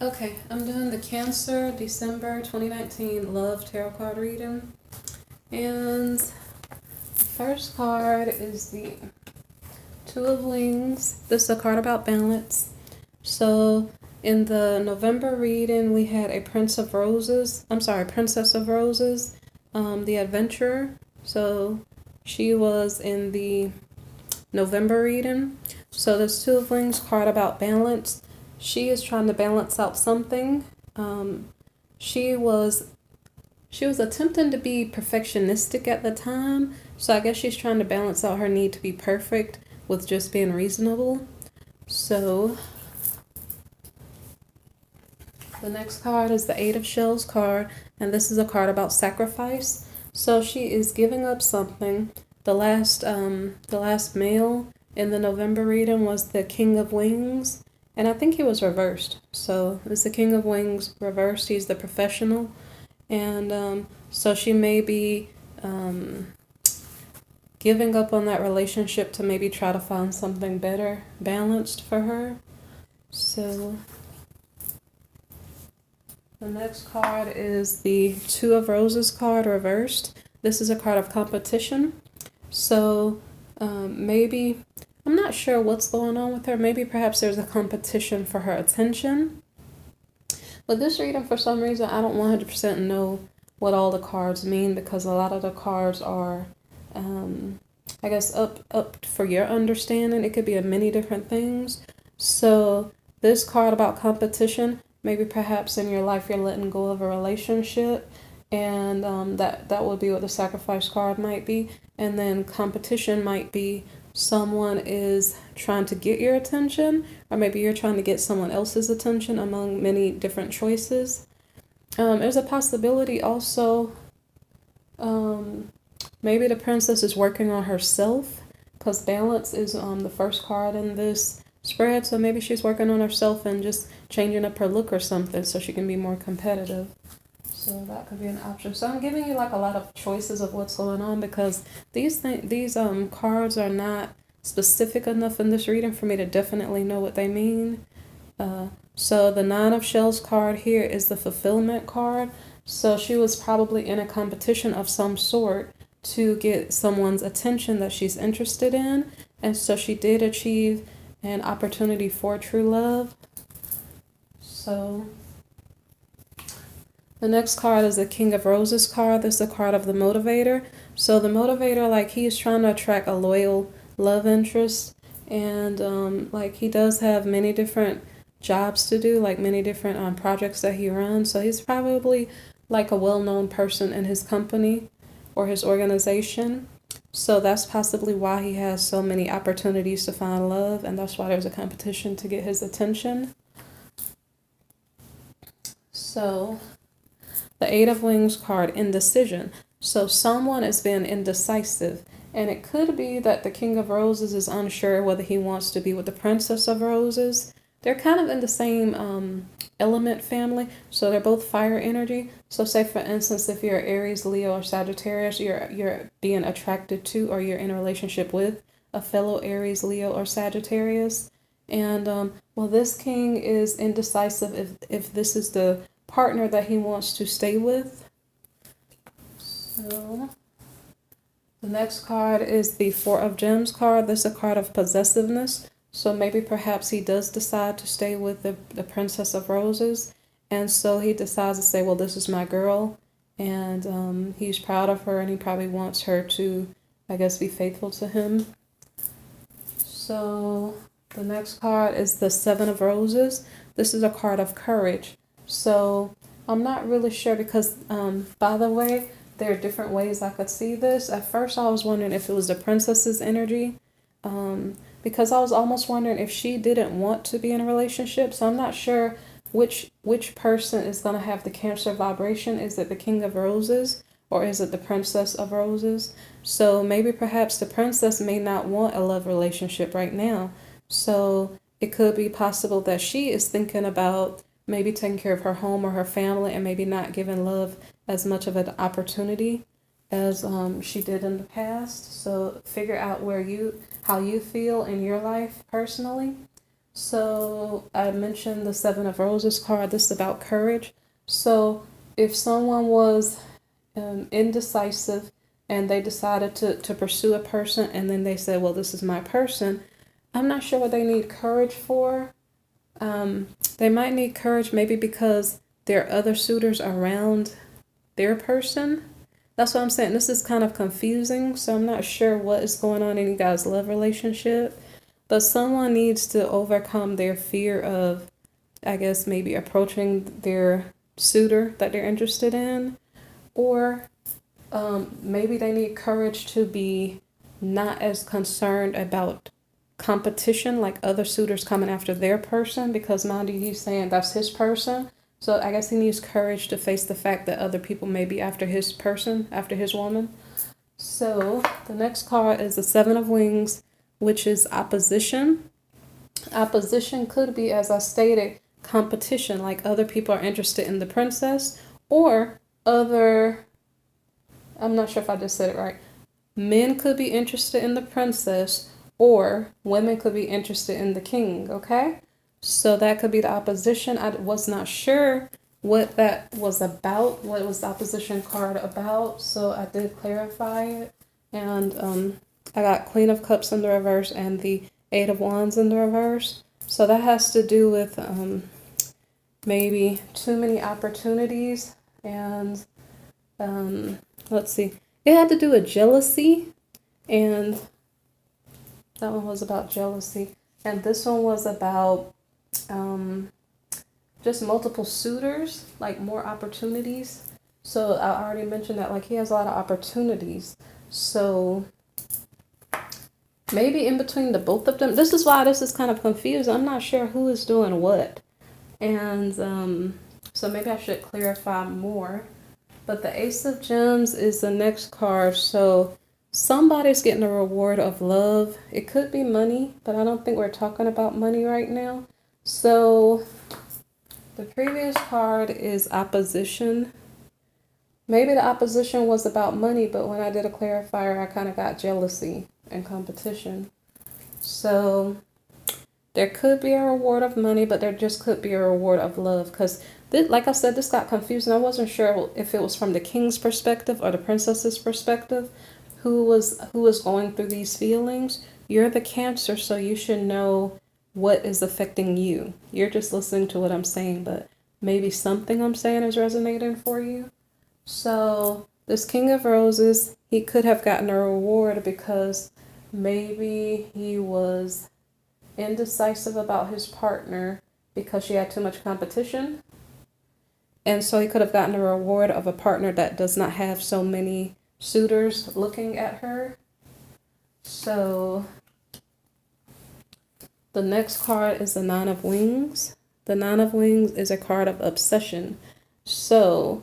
Okay, I'm doing the Cancer December 2019 Love Tarot card reading. And the first card is the Two of Wings. This is a card about balance. So in the November reading, we had a Princess of Roses, the adventurer. So she was in the November reading. So this Two of Wings card about balance. She is trying to balance out something. She was attempting to be perfectionistic at the time, so I guess she's trying to balance out her need to be perfect with just being reasonable. So the next card is the Eight of Shells card, and this is a card about sacrifice. So she is giving up something. The last male in the November reading was the King of Wings. And I think he was reversed. So it's the King of Wings reversed. He's the professional. And so she may be giving up on that relationship to maybe try to find something better balanced for her. So the next card is the Two of Roses card reversed. This is a card of competition. So maybe... I'm not sure what's going on with her. Maybe perhaps there's a competition for her attention. But this reading, for some reason, I don't 100% know what all the cards mean, because a lot of the cards are, I guess, up for your understanding. It could be many different things. So this card about competition, maybe perhaps in your life you're letting go of a relationship, and that would be what the sacrifice card might be. And then competition might be someone is trying to get your attention, or maybe you're trying to get someone else's attention among many different choices. There's a possibility also, maybe the princess is working on herself, because balance is the first card in this spread. So maybe she's working on herself and just changing up her look or something so she can be more competitive. So that could be an option. So I'm giving you like a lot of choices of what's going on, because these cards are not specific enough in this reading for me to definitely know what they mean. So the Nine of Shells card here is the fulfillment card. So she was probably in a competition of some sort to get someone's attention that she's interested in. And so she did achieve an opportunity for true love. So the next card is the King of Roses card. This is a card of the motivator. So the motivator, like, he's trying to attract a loyal love interest. And like, he does have many different jobs to do, like many different projects that he runs. So he's probably like a well-known person in his company or his organization. So that's possibly why he has so many opportunities to find love. And that's why there's a competition to get his attention. So the Eight of Wings card, indecision. So someone is being indecisive, and it could be that the King of Roses is unsure whether he wants to be with the Princess of Roses. They're kind of in the same element family, so they're both fire energy. So say, for instance, if you're Aries, Leo, or Sagittarius, you're being attracted to, or you're in a relationship with a fellow Aries, Leo, or Sagittarius. And well, this king is indecisive if this is the partner that he wants to stay with. So the next card is the Four of Gems card. This is a card of possessiveness. So maybe perhaps he does decide to stay with the Princess of Roses. And so he decides to say, well, this is my girl. And he's proud of her, and he probably wants her to, I guess, be faithful to him. So the next card is the Seven of Roses. This is a card of courage. So I'm not really sure, because, by the way, there are different ways I could see this. At first, I was wondering if it was the princess's energy, because I was almost wondering if she didn't want to be in a relationship. So I'm not sure which person is going to have the Cancer vibration. Is it the King of Roses, or is it the Princess of Roses? So maybe perhaps the princess may not want a love relationship right now. So it could be possible that she is thinking about maybe taking care of her home or her family, and maybe not giving love as much of an opportunity as she did in the past. So figure out how you feel in your life personally. So I mentioned the Seven of Roses card. This is about courage. So if someone was indecisive and they decided to pursue a person and then they said, well, this is my person, I'm not sure what they need courage for. They might need courage maybe because there are other suitors around their person. That's what I'm saying. This is kind of confusing, so I'm not sure what is going on in you guys' love relationship. But someone needs to overcome their fear of, I guess, maybe approaching their suitor that they're interested in. Or maybe they need courage to be not as concerned about competition, like other suitors coming after their person, because mind you, he's saying that's his person. So I guess he needs courage to face the fact that other people may be after his person, after his woman. So the next card is the Seven of Wings, which is opposition. Opposition could be, as I stated, competition, like other people are interested in the princess, or other, I'm not sure if I just said it right. Men could be interested in the princess, or women could be interested in the king, okay? So that could be the opposition. I was not sure what that was about, what was the opposition card about, so I did clarify it. And I got Queen of Cups in the reverse and the Eight of Wands in the reverse. So that has to do with maybe too many opportunities. And let's see. It had to do with jealousy. And that one was about jealousy. And this one was about just multiple suitors, like more opportunities. So I already mentioned that, like, he has a lot of opportunities. So maybe in between the both of them. This is why this is kind of confused. I'm not sure who is doing what. And so maybe I should clarify more. But the Ace of Gems is the next card. So somebody's getting a reward of love. It could be money, but I don't think we're talking about money right now. So the previous card is opposition. Maybe the opposition was about money, but when I did a clarifier, I kind of got jealousy and competition. So there could be a reward of money, but there just could be a reward of love. Because, like I said, this got confusing. I wasn't sure if it was from the king's perspective or the princess's perspective. Who was going through these feelings? You're the Cancer, so you should know what is affecting you. You're just listening to what I'm saying, but maybe something I'm saying is resonating for you. So this King of Roses, he could have gotten a reward because maybe he was indecisive about his partner because she had too much competition. And so he could have gotten a reward of a partner that does not have so many suitors looking at her. So the next card is the Nine of Wings. The Nine of Wings is a card of obsession. So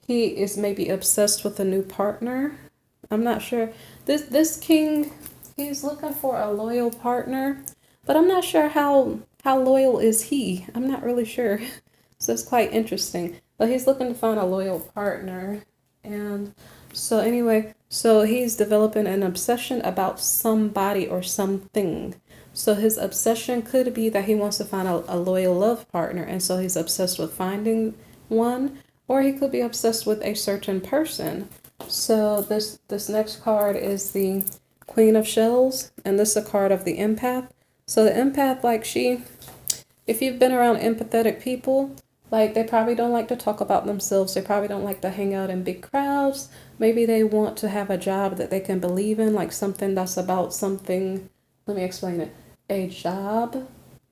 he is maybe obsessed with a new partner. I'm not sure. This king, he's looking for a loyal partner, but I'm not sure how loyal is he. I'm not really sure. So it's quite interesting. But he's looking to find a loyal partner. And so anyway, so he's developing an obsession about somebody or something. So his obsession could be that he wants to find a loyal love partner. And so he's obsessed with finding one. Or he could be obsessed with a certain person. So this next card is the Queen of Shells, and this is a card of the empath. So the empath, like if you've been around empathetic people, like they probably don't like to talk about themselves. They probably don't like to hang out in big crowds. Maybe they want to have a job that they can believe in, like something that's about something. Let me explain it. A job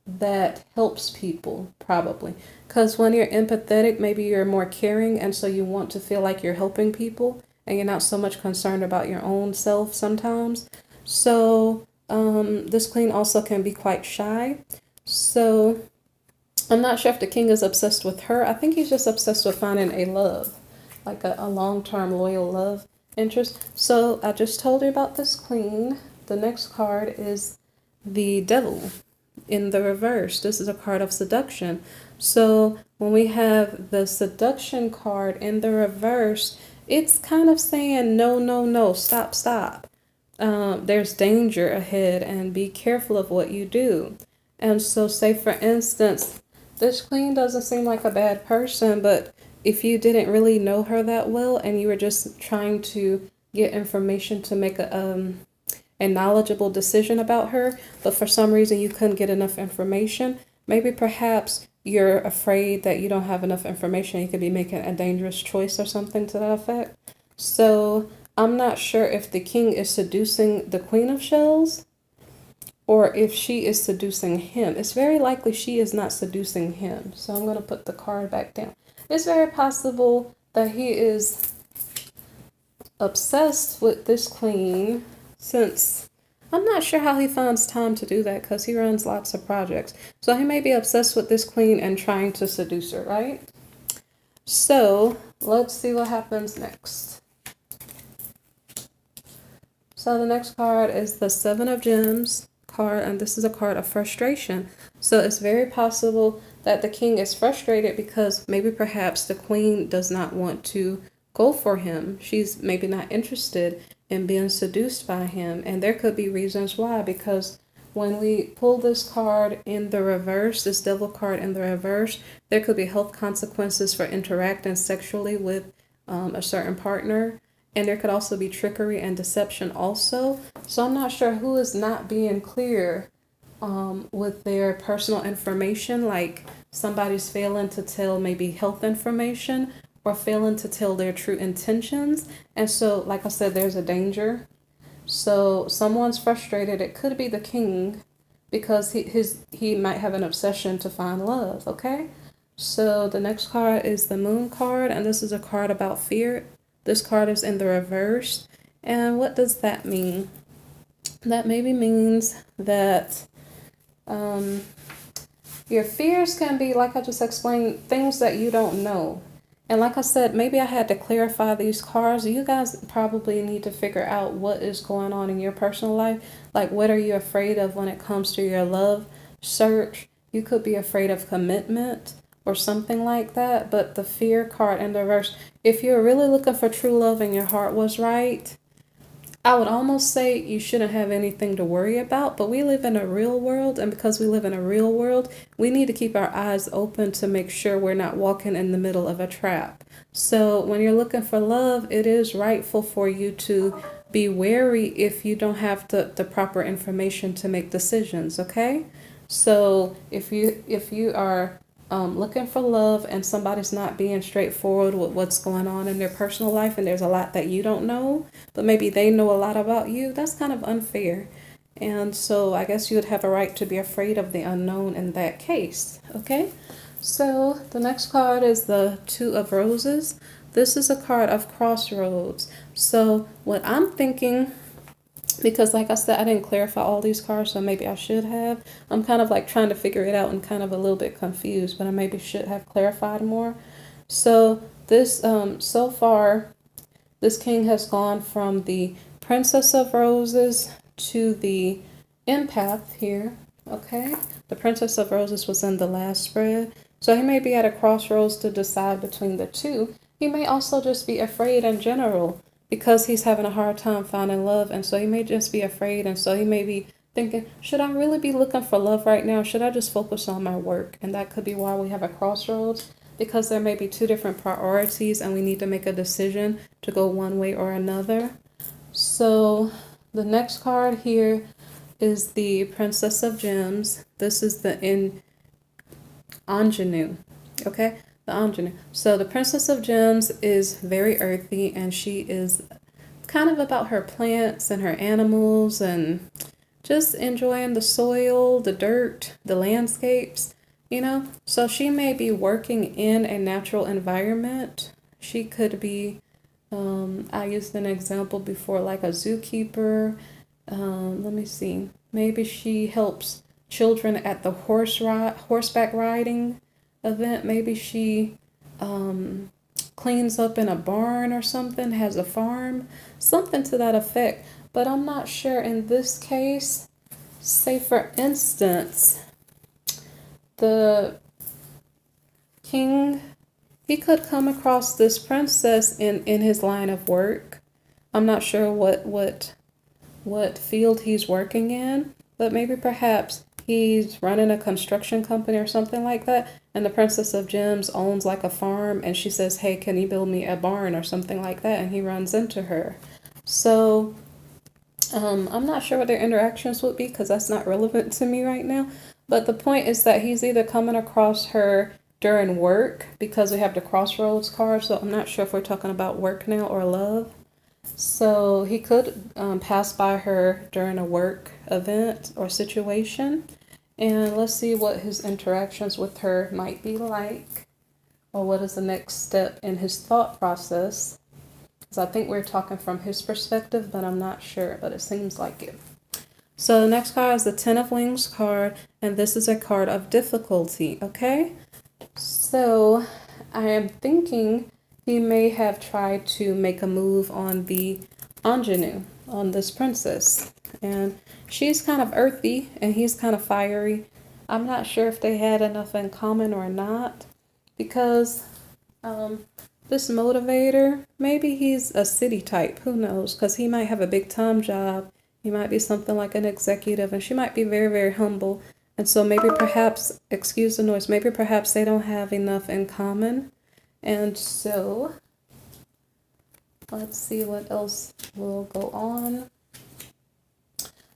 that helps people, probably. Because when you're empathetic, maybe you're more caring, and so you want to feel like you're helping people, and you're not so much concerned about your own self sometimes. So this queen also can be quite shy. So I'm not sure if the king is obsessed with her. I think he's just obsessed with finding a love, like a long-term loyal love interest. So I just told you about this queen. The next card is the Devil in the reverse. This is a card of seduction. So when we have the seduction card in the reverse, it's kind of saying no, no, no, stop, stop. There's danger ahead and be careful of what you do. And so say for instance, this queen doesn't seem like a bad person, but if you didn't really know her that well and you were just trying to get information to make a knowledgeable decision about her, but for some reason you couldn't get enough information, maybe perhaps you're afraid that you don't have enough information. You could be making a dangerous choice or something to that effect. So I'm not sure if the king is seducing the queen of shells or if she is seducing him. It's very likely she is not seducing him. So I'm going to put the card back down. It's very possible that he is obsessed with this queen, since I'm not sure how he finds time to do that because he runs lots of projects. So he may be obsessed with this queen and trying to seduce her, right? So let's see what happens next. So the next card is the Seven of Gems card, and this is a card of frustration. So it's very possible that the king is frustrated because maybe perhaps the queen does not want to go for him. She's maybe not interested in being seduced by him, and there could be reasons why, because when we pull this card in the reverse, this devil card in the reverse, there could be health consequences for interacting sexually with a certain partner. And there could also be trickery and deception also. So I'm not sure who is not being clear with their personal information, like somebody's failing to tell maybe health information or failing to tell their true intentions. And so, like I said, there's a danger. So someone's frustrated. It could be the king because he might have an obsession to find love, okay? So the next card is the Moon card, and this is a card about fear. This card is in the reverse. And what does that mean? That maybe means that your fears can be, like I just explained, things that you don't know. And like I said, maybe I had to clarify these cards. You guys probably need to figure out what is going on in your personal life. Like, what are you afraid of when it comes to your love search? You could be afraid of commitment or something like that. But the fear card in the reverse, if you're really looking for true love and your heart was right, I would almost say you shouldn't have anything to worry about, but we live in a real world, and because we live in a real world, we need to keep our eyes open to make sure we're not walking in the middle of a trap. So when you're looking for love, it is rightful for you to be wary if you don't have the proper information to make decisions, okay? So if you are looking for love and somebody's not being straightforward with what's going on in their personal life, and there's a lot that you don't know, but maybe they know a lot about you, that's kind of unfair. And so I guess you would have a right to be afraid of the unknown in that case, okay? So the next card is the Two of Roses. This is a card of crossroads. So what I'm thinking, because like I said, I didn't clarify all these cards, so maybe I should have. I'm kind of like trying to figure it out and kind of a little bit confused, but I maybe should have clarified more. So this, so far, this king has gone from the Princess of Roses to the Empath here, okay? The Princess of Roses was in the last spread. So he may be at a crossroads to decide between the two. He may also just be afraid in general, because he's having a hard time finding love, and so he may just be afraid, and so he may be thinking, should I really be looking for love right now? Should I just focus on my work? And that could be why we have a crossroads, because there may be two different priorities and we need to make a decision to go one way or another. So the next card here is the Princess of Gems. This is the ingenue, okay? The ingenue. So the Princess of Gems is very earthy, and she is kind of about her plants and her animals and just enjoying the soil, the dirt, the landscapes, you know. So she may be working in a natural environment. She could be, I used an example before, like a zookeeper. Let me see. Maybe she helps children at the horseback riding event. Maybe she cleans up in a barn or something, has a farm, something to that effect. But I'm not sure in this case. Say for instance, the king, he could come across this princess in his line of work. I'm not sure what field he's working in, but maybe perhaps he's running a construction company or something like that, and the Princess of Gems owns like a farm, and she says, hey, can you build me a barn or something like that, and he runs into her. So I'm not sure what their interactions would be because that's not relevant to me right now, but the point is that he's either coming across her during work, because we have the crossroads card, so I'm not sure if we're talking about work now or love. So he could pass by her during a work event or situation. And let's see what his interactions with her might be like, or what is the next step in his thought process. Because I think we're talking from his perspective, but I'm not sure, but it seems like it. So the next card is the Ten of Wings card, and this is a card of difficulty, okay? So I am thinking he may have tried to make a move on the ingenue, on this princess. And she's kind of earthy and he's kind of fiery. I'm not sure if they had enough in common or not, because this motivator, maybe he's a city type, who knows, because he might have a big time job. He might be something like an executive, and she might be very, very humble. And so maybe perhaps, excuse the noise, maybe perhaps they don't have enough in common. And so let's see what else will go on.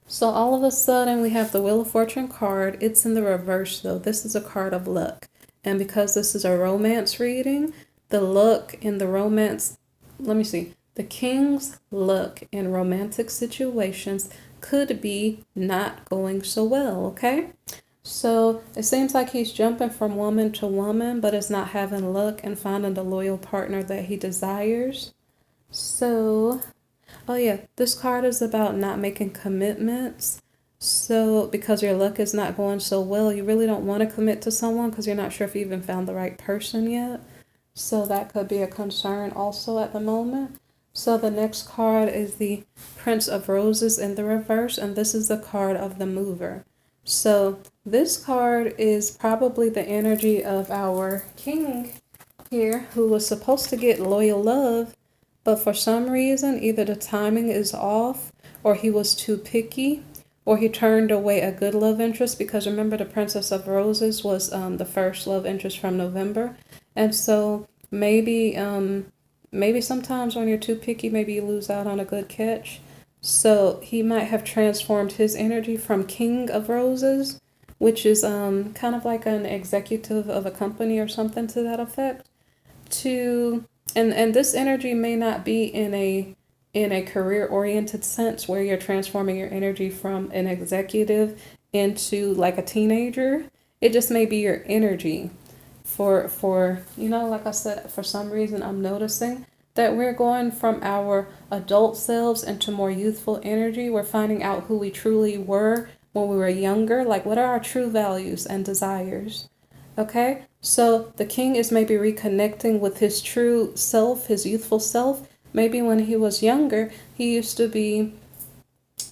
So all of a sudden we have the Wheel of Fortune card. It's in the reverse though. This is a card of luck. And because this is a romance reading, the luck in the romance, let me see, the king's luck in romantic situations could be not going so well, okay? So it seems like he's jumping from woman to woman, but is not having luck and finding the loyal partner that he desires. So, oh yeah, this card is about not making commitments. So because your luck is not going so well, you really don't want to commit to someone because you're not sure if you even found the right person yet. So that could be a concern also at the moment. So the next card is the Prince of Roses in the reverse, and this is the card of the mover. So this card is probably the energy of our king here, who was supposed to get loyal love, but for some reason, either the timing is off, or he was too picky, or he turned away a good love interest, because remember the Princess of Roses was the first love interest from November. And so maybe sometimes when you're too picky, maybe you lose out on a good catch. So he might have transformed his energy from King of Roses, which is kind of like an executive of a company or something to that effect, to and this energy may not be in a career-oriented sense where you're transforming your energy from an executive into like a teenager. It just may be your energy for like I said, for some reason I'm noticing that we're going from our adult selves into more youthful energy. We're finding out who we truly were when we were younger, like what are our true values and desires. Okay, so the king is maybe reconnecting with his true self, his youthful self. Maybe when he was younger, he used to be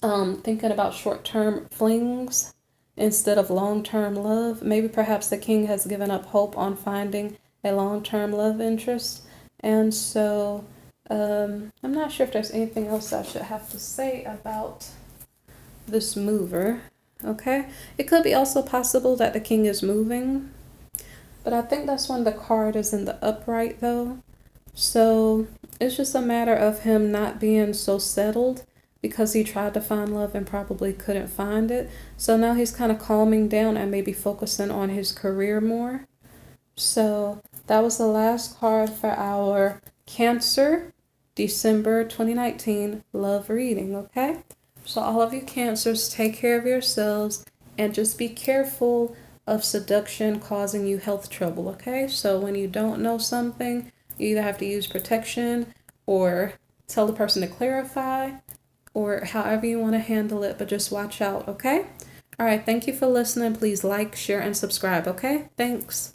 thinking about short-term flings instead of long-term love. Maybe perhaps the king has given up hope on finding a long-term love interest. And so I'm not sure if there's anything else I should have to say about this mover. Okay, it could be also possible that the king is moving, but I think that's when the card is in the upright though. So it's just a matter of him not being so settled because he tried to find love and probably couldn't find it. So now he's kind of calming down and maybe focusing on his career more. So that was the last card for our Cancer December 2019 love reading, okay? So all of you Cancers, take care of yourselves and just be careful of seduction causing you health trouble, okay? So when you don't know something, you either have to use protection or tell the person to clarify or however you want to handle it, but just watch out, okay? All right, thank you for listening. Please like, share, and subscribe, okay? Thanks.